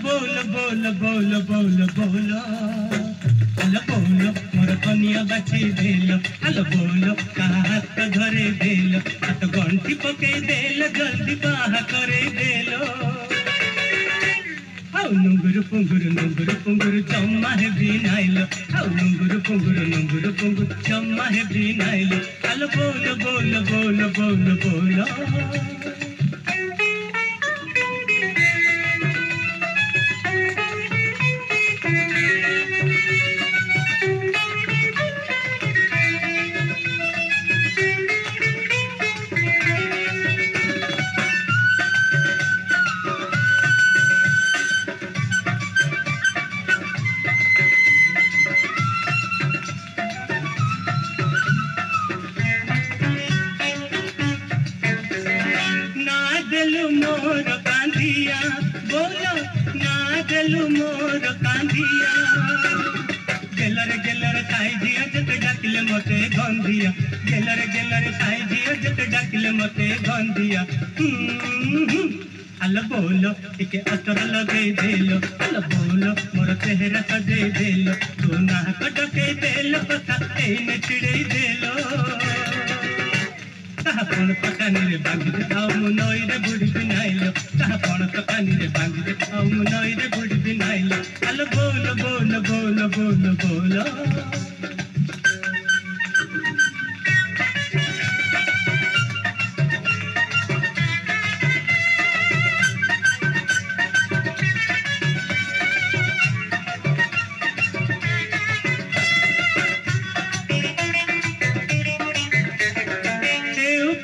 बोल बोल बोल बोल बोल हलो बोल मोर कनिया बाछी देल हलो बोल कहा हाथ धरे देल हाथ गंठी पके देल जल्दी बाहा करे देल हाउ नुंगुरु पुंगुरु जम्मा है बिनाइल हाउ नुंगुरु पुंगुरु जम्मा है बिनाइल हलो बोल बोल बोल बोल बोल मोर कांधिया बोलो ना दिलु मोर कांधिया गेलर खाई दिया जते डाकिले मते गंधिया गेलर खाई दिया जते डाकिले मते गंधिया हलो बोलो टिके अतर लगे देलो हलो बोलो मोर चेहरा सजे देलो तू ना कटके देलो कथा एने छिड़े देलो कौन पकानी रे बांधी दे खाओ मुनई रे बुढ़ी बिनाइलो कौन पकानी रे बांधी दे खाओ मुनई रे बुढ़ी बिनाइलो हलो बोल बोल बोल बोल बोल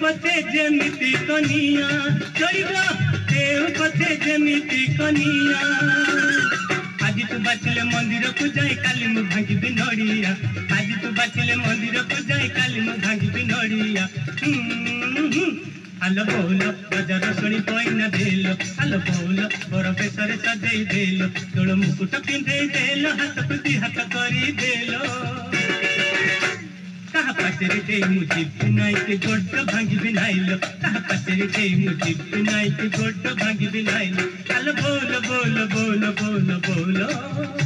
पथे जमिति कनिया चढ़िबो देव पथे जमिति कनिया आज तू बाचले मंदिर को जाए काली मु भांगी बिनड़िया आज तू बाचले मंदिर को जाए काली मु भांगी बिनड़िया हलो बोल बजार सुनी पैना देलो हलो बोल बड़ बेसरे सजई देलो तोड़ मुकुट पिंधे देलो हाथ कुदी हाथ करी देलो कहा पचरे दे मुझे बिनाई के गोट भांगी बिनाइलो कहा पचरे दे मुझे बिनाई के गोट भांगी बिनाइलो हलो बोल बोल बोल बोल बोल